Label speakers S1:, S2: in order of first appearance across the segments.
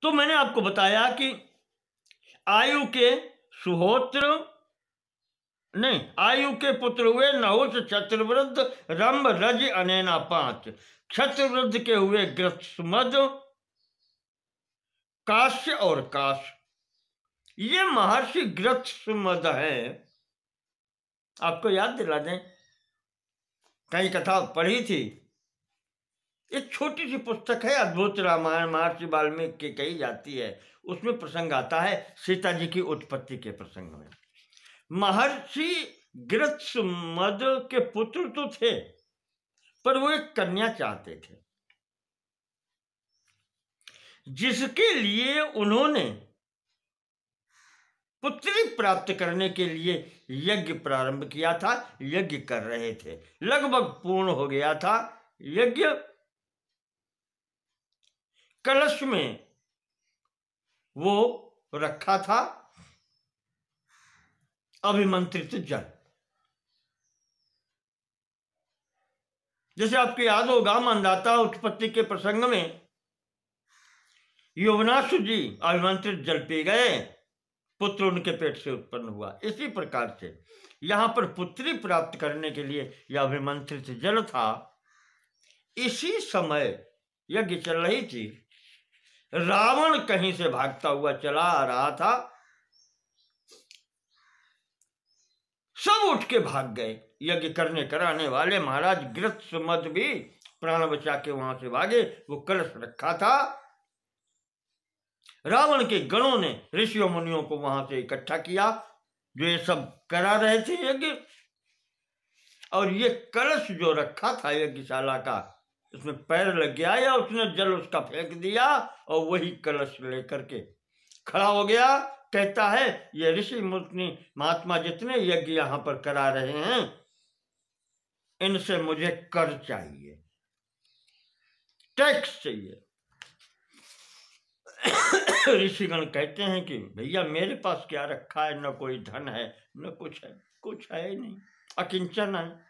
S1: तो मैंने आपको बताया कि आयु के सुहोत्र नहीं, आयु के पुत्र हुए नहुष, छत्रवृद्ध, रंभ, रज, अनैना 5। छत्रवृद्ध के हुए ग्रत्समद, काश्य और काश। ये महर्षि ग्रत्समद है। आपको याद दिला दें, कई कथा पढ़ी थी। एक छोटी सी पुस्तक है अद्भुत रामायण, महर्षि वाल्मीकि की कही जाती है। उसमें प्रसंग आता है सीता जी की उत्पत्ति के प्रसंग में। महर्षि ग्रत्समद के पुत्र तो थे, पर वो एक कन्या चाहते थे, जिसके लिए उन्होंने पुत्री प्राप्त करने के लिए यज्ञ प्रारंभ किया था। यज्ञ कर रहे थे, लगभग पूर्ण हो गया था यज्ञ। कलश में वो रखा था अभिमंत्रित जल। जैसे आपको याद होगा, मंदाता उत्पत्ति के प्रसंग में यौवनासु जी अभिमंत्रित जल पी गए, पुत्र उनके पेट से उत्पन्न हुआ। इसी प्रकार से यहां पर पुत्री प्राप्त करने के लिए यह अभिमंत्रित जल था। इसी समय यज्ञ चल रही थी, रावण कहीं से भागता हुआ चला आ रहा था। सब उठ के भाग गए। यज्ञ करने कराने वाले महाराज ग्रत्समद भी प्राण बचा के वहां से भागे। वो कलश रखा था। रावण के गणों ने ऋषियों मुनियों को वहां से इकट्ठा किया, जो ये सब करा रहे थे यज्ञ। और ये कलश जो रखा था यज्ञशाला का, उसमें पैर लग गया या उसने जल उसका फेंक दिया और वही कलश लेकर के खड़ा हो गया। कहता है ये ऋषि मुनि महात्मा जितने यज्ञ यहां पर करा रहे हैं, इनसे मुझे कर चाहिए, टैक्स चाहिए। ऋषिगण कहते हैं कि भैया मेरे पास क्या रखा है, न कोई धन है न कुछ है ही नहीं, अकिंचन है।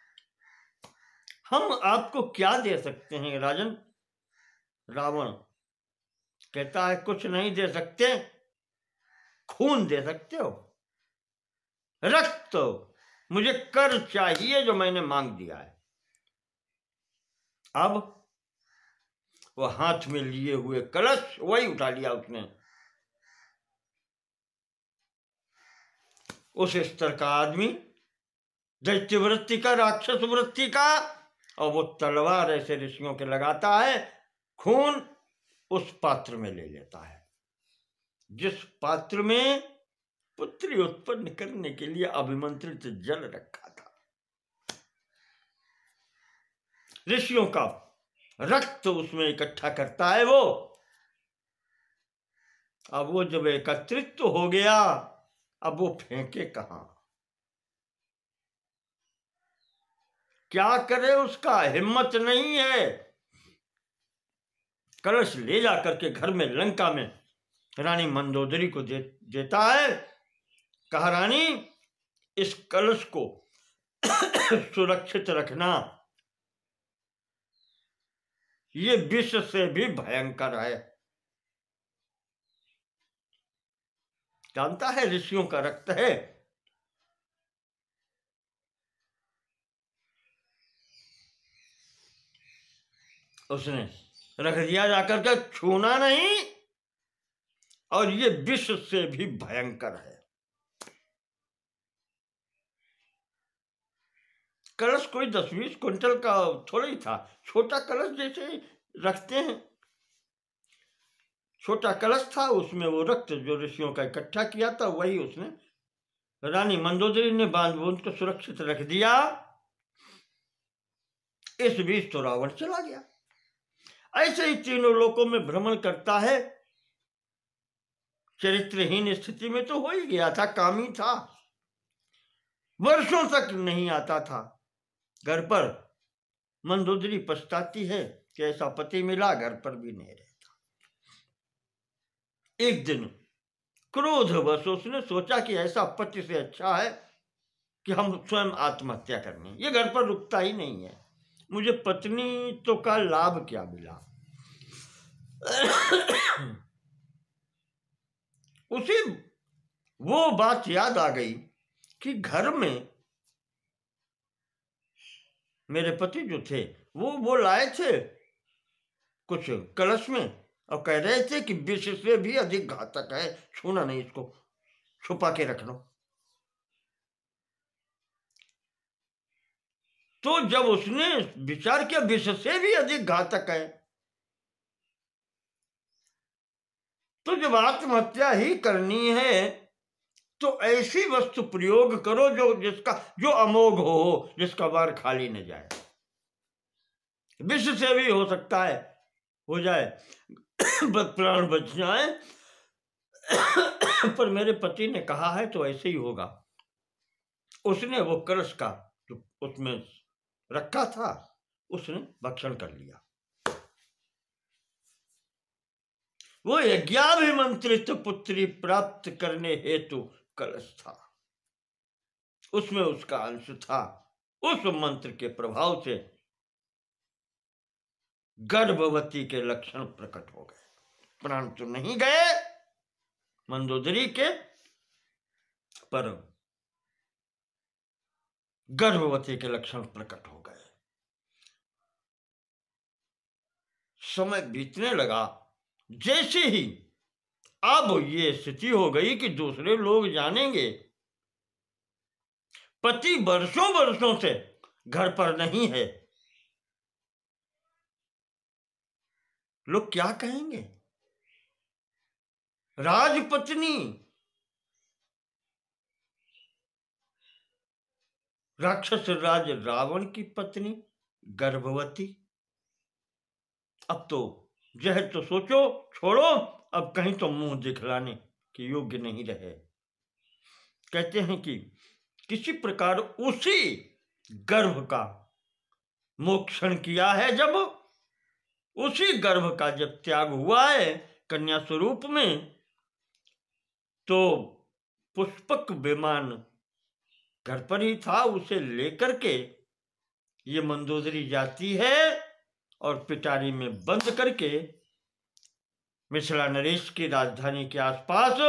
S1: हम आपको क्या दे सकते हैं राजन? रावण कहता है कुछ नहीं दे सकते, खून दे सकते हो, रक्त। मुझे कर चाहिए जो मैंने मांग दिया है। अब वो हाथ में लिए हुए कलश वही उठा लिया उसने। उस स्तर का आदमी, दैत्य वृत्ति का, राक्षस वृत्ति का, और वो तलवार ऐसे ऋषियों के लगाता है, खून उस पात्र में ले लेता है जिस पात्र में पुत्री उत्पन्न करने के लिए अभिमंत्रित जल रखा था। ऋषियों का रक्त उसमें इकट्ठा करता है वो। अब वो जब एकत्रित तो हो गया, अब वो फेंके कहां, क्या करे, उसका हिम्मत नहीं है। कलश ले जाकर के घर में लंका में रानी मंदोदरी को देता है। कहा रानी इस कलश को सुरक्षित रखना, ये विष से भी भयंकर है। जानता है ऋषियों का रक्त है। उसने रख दिया जाकर के, छूना नहीं, और ये विष से भी भयंकर है। कलश कोई 10-20 क्विंटल का थोड़ा ही था, छोटा कलश जैसे रखते हैं, छोटा कलश था। उसमें वो रक्त जो ऋषियों का इकट्ठा किया था वही उसने, रानी मंदोदरी ने बांध बूंद को सुरक्षित रख दिया। इस बीच तो रावण चला गया। ऐसे ही तीनों लोकों में भ्रमण करता है। चरित्रहीन स्थिति में तो हो ही गया था, कामी था, वर्षों तक नहीं आता था घर पर। मंदोदरी पछताती है कि ऐसा पति मिला, घर पर भी नहीं रहता। एक दिन क्रोधवश उसने सोचा कि ऐसा पति से अच्छा है कि हम स्वयं आत्महत्या करने, ये घर पर रुकता ही नहीं है, मुझे पत्नी तो का लाभ क्या मिला। उसे वो बात याद आ गई कि घर में मेरे पति जो थे वो लाए थे कुछ कलश में और कह रहे थे कि विष से भी अधिक घातक है, छूना नहीं, इसको छुपा के रख लो। तो जब उसने विचार किया विष से भी अधिक घातक है, तो जब आत्महत्या ही करनी है तो ऐसी वस्तु प्रयोग करो जो अमोघ हो, जिसका बार खाली न जाए। विष से भी हो सकता है हो जाए, प्राण बच जाए, पर मेरे पति ने कहा है तो ऐसे ही होगा। उसने वो कलश का जो उसमें रखा था उसने भक्षण कर लिया। वो यज्ञाभिमंत्रित पुत्री प्राप्त करने हेतु कलश था, उसमें उसका अंश था। उस मंत्र के प्रभाव से गर्भवती के लक्षण प्रकट हो गए। प्राण तो नहीं गए मंदोदरी के, पर गर्भवती के लक्षण प्रकट हो गए। समय बीतने लगा। जैसे ही अब ये स्थिति हो गई कि दूसरे लोग जानेंगे, पति वर्षों वर्षों से घर पर नहीं है, लोग क्या कहेंगे? राजपत्नी, राक्षस राज रावण की पत्नी गर्भवती। अब तो जहर तो सोचो छोड़ो, अब कहीं तो मुंह दिखलाने के योग्य नहीं रहे। कहते हैं कि किसी प्रकार उसी गर्भ का मोक्षण किया है, जब उसी गर्भ का जब त्याग हुआ है कन्या स्वरूप में, तो पुष्पक विमान घर पर ही था, उसे लेकर के ये मंदोदरी जाती है और पिटारी में बंद करके मिथिला नरेश की राजधानी के आसपास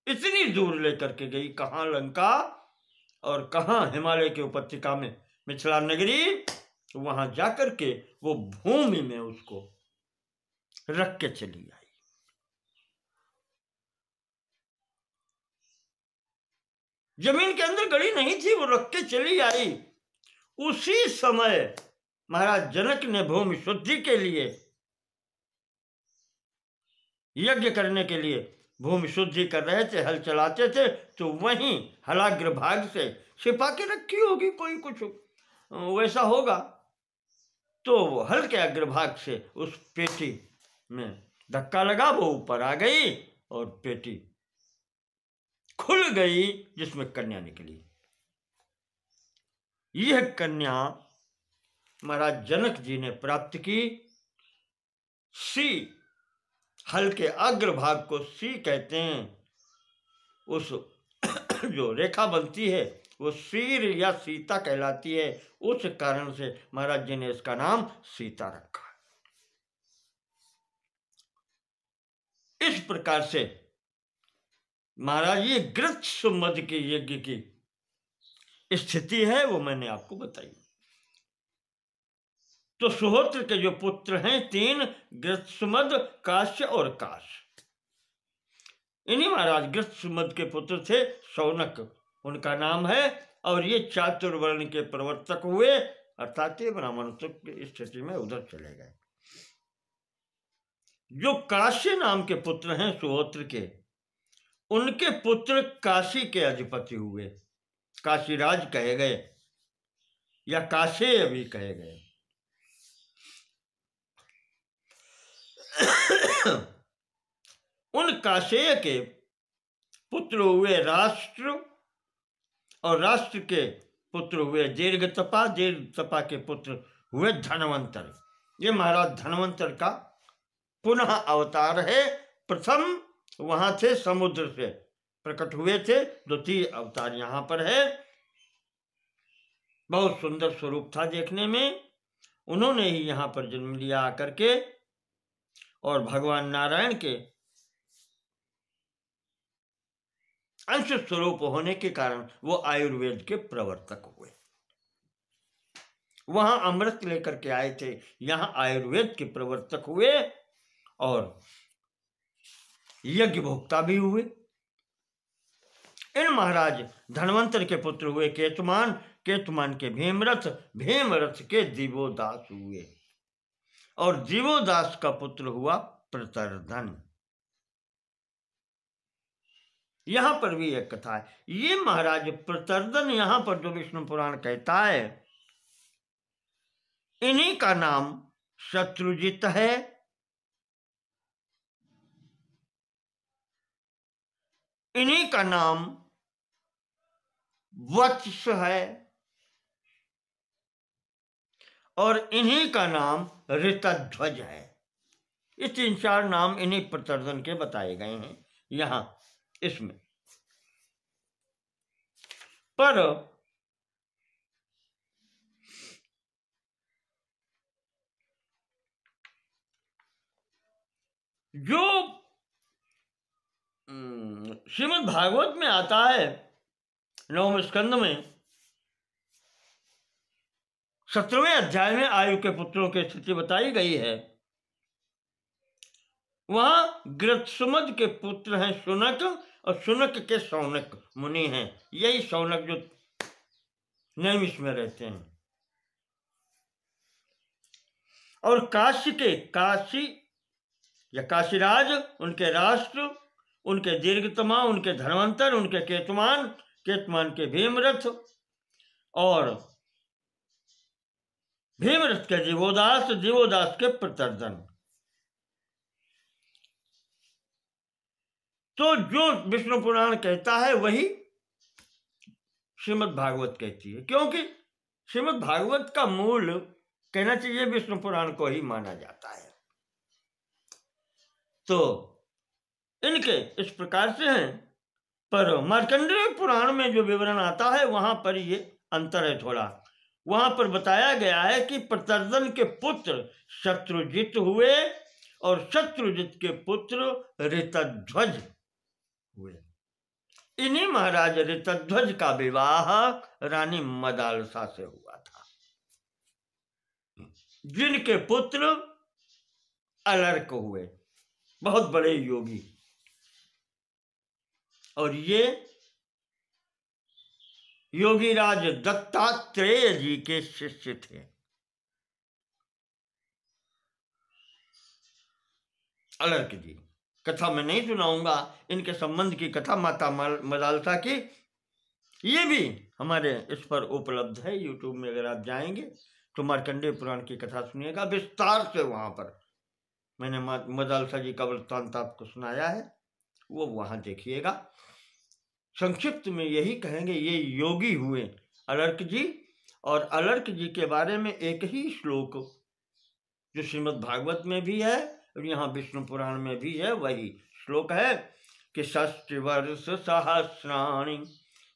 S1: इतनी दूर लेकर के गई, कहाँ लंका और कहाँ हिमालय की उपत्यका में मिथिला नगरी, वहां जाकर के वो भूमि में उसको रख के चली आई। जमीन के अंदर गड़ी नहीं थी, वो रख के चली आई। उसी समय महाराज जनक ने भूमि शुद्धि के लिए, यज्ञ करने के लिए भूमि शुद्धि कर रहे थे, हल चलाते थे, तो वहीं हलाग्र भाग से छिपा के रखी होगी, कोई कुछ वैसा होगा, तो हल के अग्रभाग से उस पेटी में धक्का लगा, वो ऊपर आ गई और पेटी खुल गई, जिसमें कन्या निकली। यह कन्या महाराज जनक जी ने प्राप्त की। सी, हल के अग्रभाग को सी कहते हैं। उस जो रेखा बनती है वो शीर या सीता कहलाती है, उस कारण से महाराज जी ने इसका नाम सीता रखा। इस प्रकार से महाराज ये गृत्सुमद के यज्ञ की स्थिति है, वो मैंने आपको बताई। तो सुहोत्र के जो पुत्र हैं 3, गृत्सुमद, काश्य और काश, इन्हीं महाराज गृत्सुमद के पुत्र थे शौनक, उनका नाम है, और ये चातुर्वर्ण के प्रवर्तक हुए, अर्थात ये ब्राह्मणत्व की स्थिति में उधर चले गए। जो काशी नाम के पुत्र हैं सुहोत्र के, उनके पुत्र काशी के अधिपति हुए, काशीराज कहे गए या काशेय भी कहे गए। उन काशेय के पुत्र हुए राष्ट्र, और राष्ट्र के पुत्र हुए दीर्घतपा, दीर्घतपा के पुत्र हुए धनवंतर। ये महाराज धनवंतर का पुनः अवतार है। प्रथम वहां थे समुद्र से प्रकट हुए थे, द्वितीय अवतार यहाँ पर है। बहुत सुंदर स्वरूप था देखने में। उन्होंने ही यहाँ पर जन्म लिया आकर के, और भगवान नारायण के अंश स्वरूप होने के कारण वो आयुर्वेद के प्रवर्तक हुए। वहां अमृत लेकर के आए थे, यहां आयुर्वेद के प्रवर्तक हुए और यज्ञ भोक्ता भी हुए। इन महाराज धनवंतर के पुत्र हुए केतुमान, केतुमान के भीमरथ, भीमरथ के दिवोदास हुए और दिवोदास का पुत्र हुआ प्रतर्धन। यहां पर भी एक कथा है। ये महाराज प्रतर्धन यहां पर जो विष्णु पुराण कहता है, इन्हीं का नाम शत्रुजित है, इन्हीं का नाम वत्स है और इन्हीं का नाम ऋतध्वज है। ये 3-4 नाम इन्हीं प्रतर्धन के बताए गए हैं यहां इसमें। पर जो श्रीमद् भागवत में आता है 9वें स्कंद में 17वें अध्याय में आयु के पुत्रों की स्थिति बताई गई है। वहां गृत्सुमद के पुत्र हैं शुनक और शुनक के शौनक मुनि हैं। यही शौनक जो नैमिष में रहते हैं। और काशी या काशीराज, उनके राष्ट्र, उनके दीर्घतमा, उनके धनवंतर, उनके केतुमान, केतुमान के भीमरथ और भीमरथ के दिवोदास, दिवोदास के प्रतर्धन। तो जो विष्णु पुराण कहता है वही श्रीमद् भागवत कहती है, क्योंकि श्रीमद् भागवत का मूल कहना चाहिए विष्णु पुराण को ही माना जाता है। तो इनके इस प्रकार से हैं। पर मार्कंडेय पुराण में जो विवरण आता है वहां पर ये अंतर है थोड़ा। वहां पर बताया गया है कि प्रतर्धन के पुत्र शत्रुजित हुए और शत्रुजित के पुत्र ऋतध्वज हुए। इन्हीं महाराज ऋतध्वज का विवाह रानी मदालसा से हुआ था, जिनके पुत्र अलर्क हुए, बहुत बड़े योगी। और ये योगीराज दत्तात्रेय जी के शिष्य थे। अलर्क जी कथा मैं नहीं सुनाऊंगा, इनके संबंध की कथा माता मदालसा की ये भी हमारे इस पर उपलब्ध है यूट्यूब में। अगर आप जाएंगे तो मार्कंडेय पुराण की कथा सुनिएगा विस्तार से। वहां पर मैंने मदालसा जी का वृत्तांत आपको सुनाया है, वो वहां देखिएगा। संक्षिप्त में यही कहेंगे, ये योगी हुए अलर्क जी। और अलर्क जी के बारे में एक ही श्लोक जो श्रीमद् भागवत में भी है और यहाँ विष्णु पुराण में भी है, वही श्लोक है कि 60 वर्ष सहस्राणि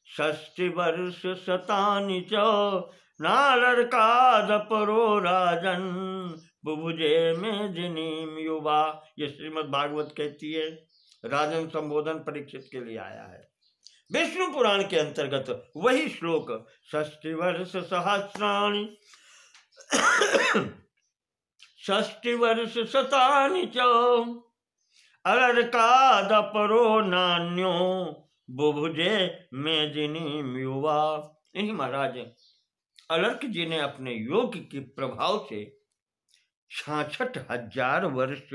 S1: 60 वर्ष शतानि च नालर्काद परो राजन बुभुजे में जिनीम युवा। ये श्रीमद् भागवत कहती है। राजन संबोधन परीक्षित के लिए आया है। विष्णु पुराण के अंतर्गत वही श्लोक 60 वर्ष सहस्राणि 60 वर्ष शतानि च अलर्काद परो नान्यो बुभुजे मेदिनी युवा। इन्हीं महाराज अलर्क जी ने अपने योग के प्रभाव से 66,000 वर्ष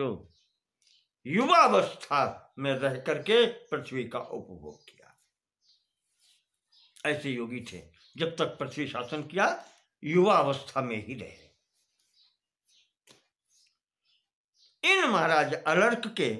S1: युवावस्था में रह करके पृथ्वी का उपभोग किया। ऐसे योगी थे, जब तक पृथ्वी शासन किया युवावस्था में ही रहे। इन महाराज अलर्क के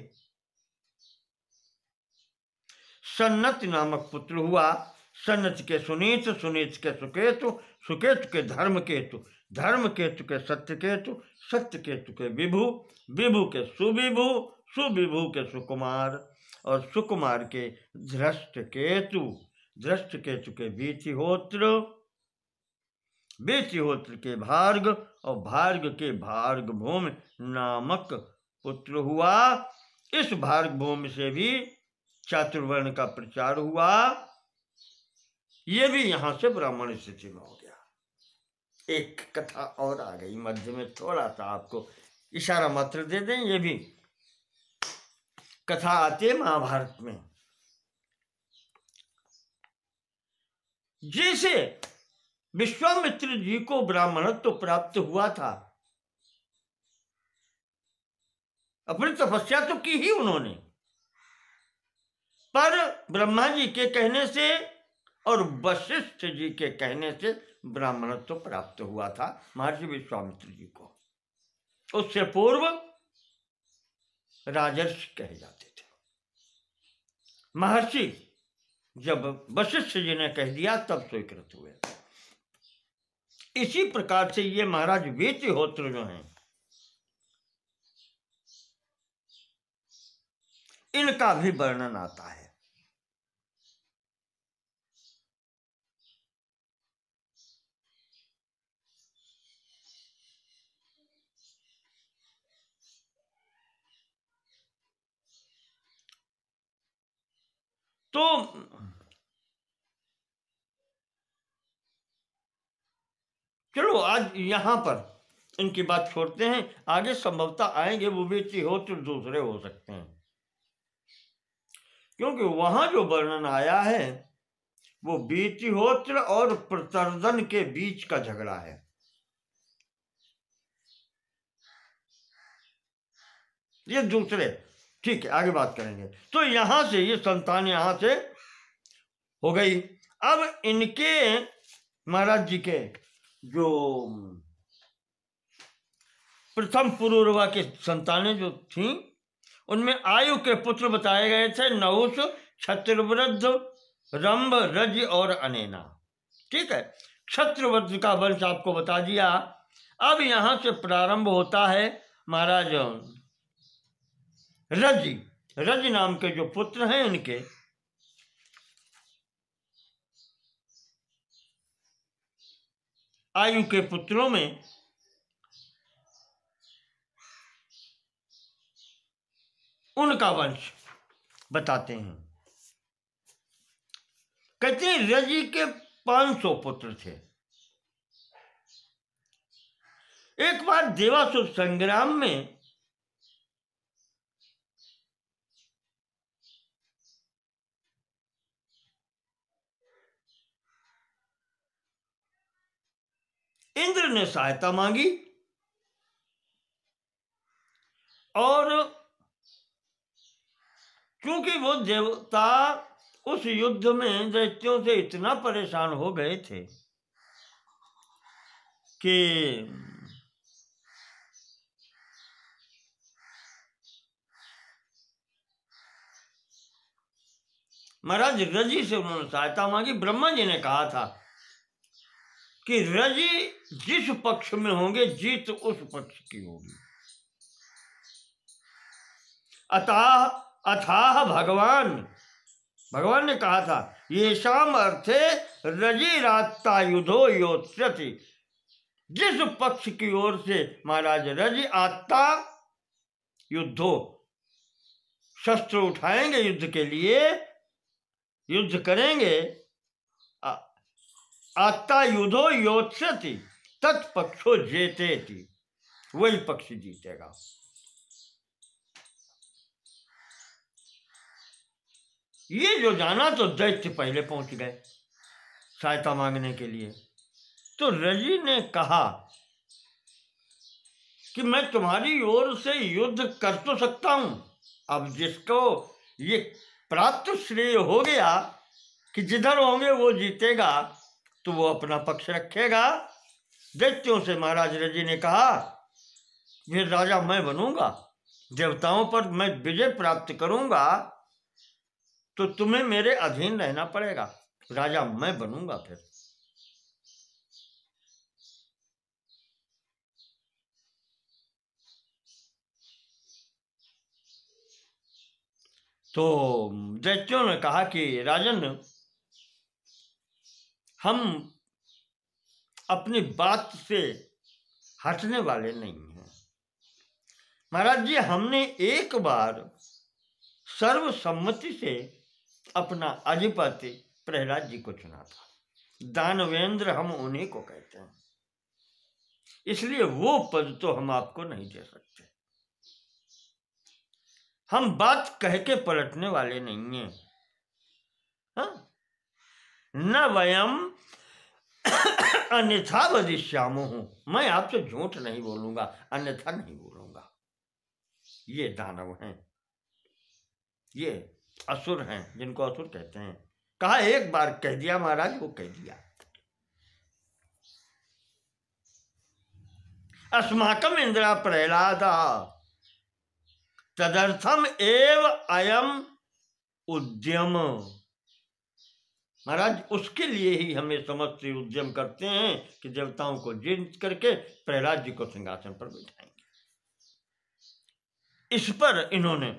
S1: सन्नत नामक पुत्र हुआ। सन्नत के सुनीत, सुनीत के सुकेतु, सुकेतु के धर्मकेतु, धर्मकेतु के सत्यकेतु, सत्यकेतु के विभु, विभु के सुविभु, सुविभु के सुकुमार और सुकुमार के धृष्टकेतु, धृष्टकेतु के वीतिहोत्र, वीतिहोत्र के भार्ग और भार्ग के भार्गभूमि नामक पुत्र हुआ। इस भार्गभूमि से भी चातुर्वर्ण का प्रचार हुआ। ये भी यहां से ब्राह्मण स्थिति में हो गया। एक कथा और आ गई मध्य में, थोड़ा सा आपको इशारा मात्र दे दें। ये भी कथा आती है महाभारत में। जैसे विश्वामित्र जी को ब्राह्मणत्व प्राप्त हुआ था, अपनी तपस्या तो की ही उन्होंने, पर ब्रह्मा जी के कहने से और वशिष्ठ जी के कहने से ब्राह्मणत्व प्राप्त हुआ था महर्षि विश्वामित्र जी को। उससे पूर्व राजर्षि कहे जाते थे। महर्षि जब वशिष्ठ जी ने कह दिया तब स्वीकृत हुए। इसी प्रकार से ये महाराज वीतिहोत्र जो हैं, इनका भी वर्णन आता है। तो चलो आज यहां पर इनकी बात छोड़ते हैं, आगे संभवतः आएंगे वो वीतिहोत्र दूसरे हो सकते हैं, क्योंकि वहां जो वर्णन आया है वो वीतिहोत्र और प्रतर्दन के बीच का झगड़ा है। ये दूसरे, ठीक है, आगे बात करेंगे। तो यहां से ये संतान यहां से हो गई। अब इनके महाराज जी के जो प्रथम पुरूरवा के संतानें जो थीं, उनमें आयु के पुत्र बताए गए थे नहुष, क्षत्रवृद्ध, रंभ, रज और अनेना। ठीक है, क्षत्रवृद्ध का वंश आपको बता दिया। अब यहां से प्रारंभ होता है महाराज रज। रज नाम के जो पुत्र हैं इनके, आयु के पुत्रों में उनका वंश बताते हैं। कहते हैं रजी के 500 पुत्र थे। एक बार देवासुर संग्राम में इंद्र ने सहायता मांगी और क्योंकि वो देवता उस युद्ध में दैत्यों से इतना परेशान हो गए थे कि महाराज रजी से उन्होंने सहायता मांगी। ब्रह्मा जी ने कहा था कि रजी जिस पक्ष में होंगे जीत उस पक्ष की होगी। अथाह भगवान ने कहा था ये शाम अर्थे रजी रात्ता युधो योत्स्यति। जिस पक्ष की ओर से महाराज रजी आत्ता युद्धो, शस्त्र उठाएंगे युद्ध के लिए, युद्ध करेंगे, आत्ता युधो योत्स्यति तत्पक्षो जेतेति, वही पक्ष जीतेगा। ये जो जाना तो दैत्य पहले पहुंच गए सहायता मांगने के लिए। तो रजी ने कहा कि मैं तुम्हारी ओर से युद्ध कर तो सकता हूं, अब जिसको ये प्राप्त श्रेय हो गया कि जिधर होंगे वो जीतेगा तो वो अपना पक्ष रखेगा। दैत्यों से महाराज रजी ने कहा फिर राजा मैं बनूंगा, देवताओं पर मैं विजय प्राप्त करूंगा तो तुम्हें मेरे अधीन रहना पड़ेगा, राजा मैं बनूंगा। फिर तो दैत्यों ने कहा कि राजन हम अपनी बात से हटने वाले नहीं हैं। महाराज जी हमने एक बार सर्वसम्मति से अपना अधिपति प्रहलाद जी को चुना था। दानवेंद्र हम उन्हीं को कहते हैं, इसलिए वो पद तो हम आपको नहीं दे सकते। हम बात कह के पलटने वाले नहीं हैं। हाँ? न वयम अन्यथा वदिष्यामो हूं, मैं आपसे झूठ नहीं बोलूंगा, अन्यथा नहीं बोलूंगा। ये दानव हैं, ये असुर हैं, जिनको असुर कहते हैं। कहा एक बार कह दिया महाराज, वो कह दिया। अस्माकम इंद्रा प्रहलाद तदर्थम एव अयम उद्यम। महाराज उसके लिए ही हमें समस्त उद्यम करते हैं कि देवताओं को जीत करके प्रहलाद जी को सिंहासन पर बिठाएंगे। इस पर इन्होंने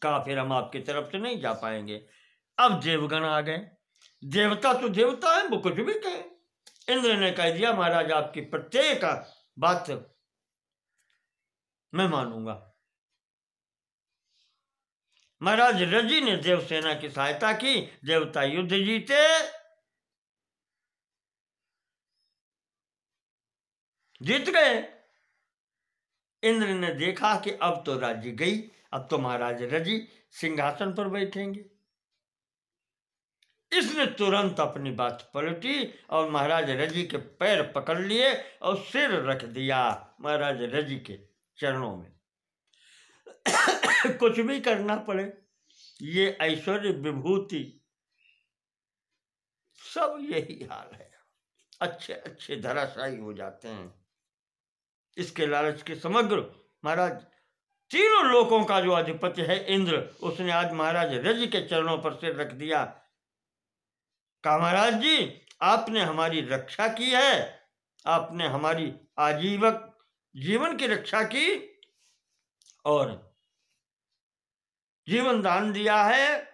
S1: कहा फिर हम आपकी तरफ से नहीं जा पाएंगे। अब देवगण आ गए। देवता तो देवता है, वो कुछ भी कहे। इंद्र ने कह दिया महाराज आपकी प्रत्येक बात मैं मानूंगा। महाराज रजी ने देवसेना की सहायता की, देवता युद्ध जीते, जीत गए। इंद्र ने देखा कि अब तो राज्य गई, अब तो महाराज रजी सिंहासन पर बैठेंगे। इसने तुरंत अपनी बात पलटी और महाराज रजी के पैर पकड़ लिए और सिर रख दिया महाराज रजी के चरणों में। कुछ भी करना पड़े, ये ऐश्वर्य विभूति सब यही हाल है। अच्छे अच्छे धराशायी हो जाते हैं। इसके लालच के समग्र महाराज तीनों लोकों का जो अधिपति है इंद्र, उसने आज महाराज रज के चरणों पर सिर रख दिया। कहा महाराज जी आपने हमारी रक्षा की है, आपने हमारी आजीवन जीवन की रक्षा की और जीवन दान दिया है।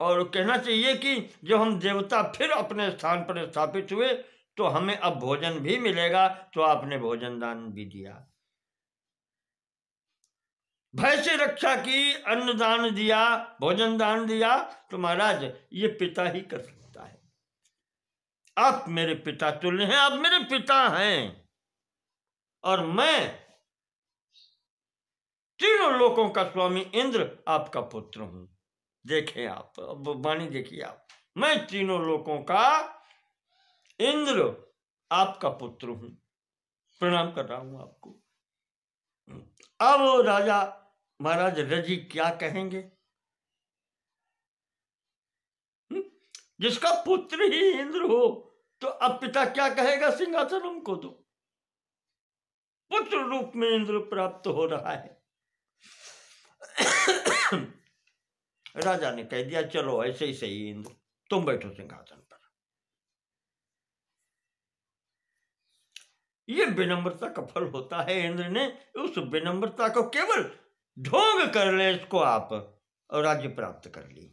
S1: और कहना चाहिए कि जब हम देवता फिर अपने स्थान पर स्थापित हुए तो हमें अब भोजन भी मिलेगा, तो आपने भोजन दान भी दिया। भय से रक्षा की, अन्न दान दिया, भोजन दान दिया, तो महाराज ये पिता ही कर सकता है। आप मेरे पिता तुल्य हैं, आप मेरे पिता हैं और मैं तीनों लोकों का स्वामी इंद्र आपका पुत्र हूं। देखें आप, वाणी देखिए आप, मैं तीनों लोकों का इंद्र आपका पुत्र हूं, प्रणाम कर रहा हूं आपको। अब राजा महाराज रजी क्या कहेंगे? जिसका पुत्र ही इंद्र हो तो अब पिता क्या कहेगा? सिंहासन हमको दो। पुत्र रूप में इंद्र प्राप्त हो रहा है। राजा ने कह दिया चलो ऐसे ही सही इंद्र, तुम बैठो सिंहासन पर। ये विनम्रता का फल होता है। इंद्र ने उस विनम्रता को केवल ढोंग कर ले इसको आप और राज्य प्राप्त कर ली।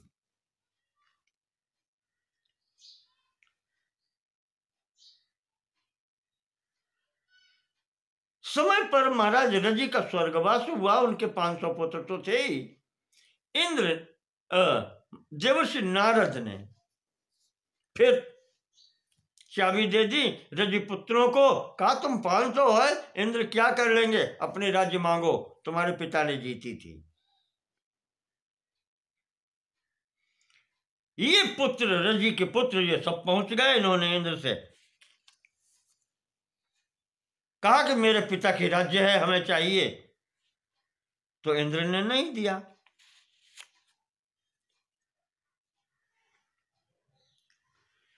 S1: समय पर महाराज रजी का स्वर्गवास हुआ। उनके 500 पुत्र तो थे ही। इंद्र देवर्षि नारद ने फिर चाबी दे दी रजी पुत्रों को। कहा तुम 500 है, इंद्र क्या कर लेंगे, अपने राज्य मांगो, तुम्हारे पिता ने जीती थी। ये पुत्र रजी के पुत्र ये सब पहुंच गए। इन्होंने इंद्र से कहा कि मेरे पिता की राज्य है, हमें चाहिए। तो इंद्र ने नहीं दिया।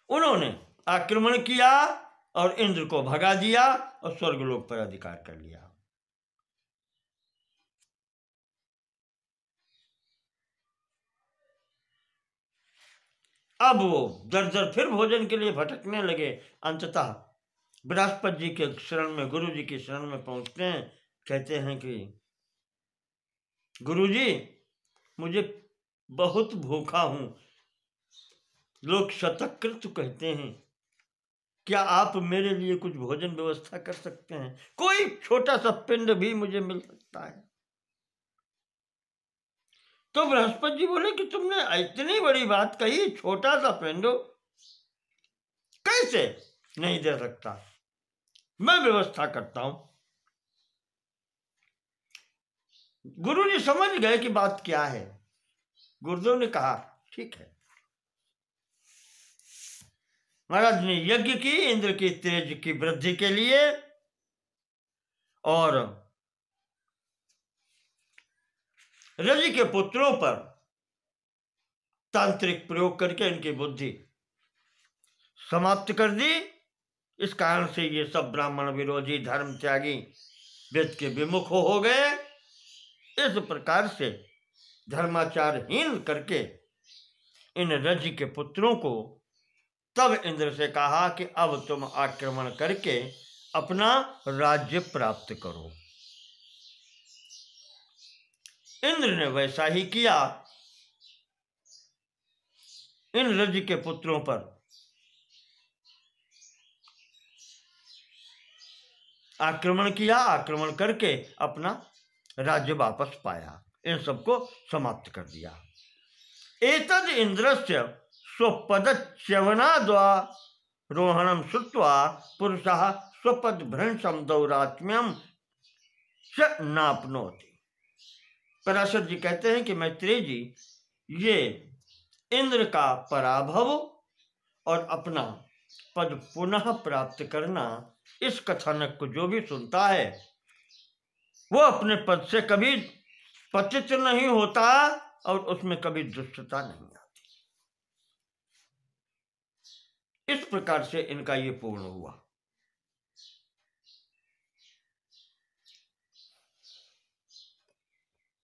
S1: उन्होंने आक्रमण किया और इंद्र को भगा दिया और स्वर्गलोक पर अधिकार कर लिया। अब वो दर दर फिर भोजन के लिए भटकने लगे। अंततः बृहस्पति जी के शरण में, गुरु जी की शरण में पहुंचते हैं। कहते हैं कि गुरु जी मुझे बहुत भूखा हूं। लोग शतकृत कहते हैं, क्या आप मेरे लिए कुछ भोजन व्यवस्था कर सकते हैं? कोई छोटा सा पिंड भी मुझे मिल सकता है? तो बृहस्पति जी बोले कि तुमने इतनी बड़ी बात कही, छोटा सा पेंडो कैसे नहीं दे सकता, मैं व्यवस्था करता हूं। गुरु जी समझ गए कि बात क्या है। गुरुदेव ने कहा ठीक है। महाराज ने यज्ञ की इंद्र की तेज की वृद्धि के लिए और रवि के पुत्रों पर तांत्रिक प्रयोग करके इनकी बुद्धि समाप्त कर दी। इस कारण से ये सब ब्राह्मण विरोधी, धर्म त्यागी, वेद के विमुख हो गए। इस प्रकार से धर्माचारहीन करके इन रजि के पुत्रों को तब इंद्र से कहा कि अब तुम आक्रमण करके अपना राज्य प्राप्त करो। इंद्र ने वैसा ही किया। इन रजि के पुत्रों पर आक्रमण किया, आक्रमण करके अपना राज्य वापस पाया, इन सबको समाप्त कर दिया। एतद इंद्रस्य स्वपदच्यवनाद्वारोहणं श्रुत्वा पुरुषः स्वपदभ्रंशं दौरात्म्यं च नाप्नोति। पराशर जी कहते हैं कि मैत्रेय जी, ये इंद्र का पराभव और अपना पद पुनः प्राप्त करना, इस कथानक को जो भी सुनता है वो अपने पद से कभी पतित नहीं होता और उसमें कभी दुष्टता नहीं आती। इस प्रकार से इनका ये पूर्ण हुआ।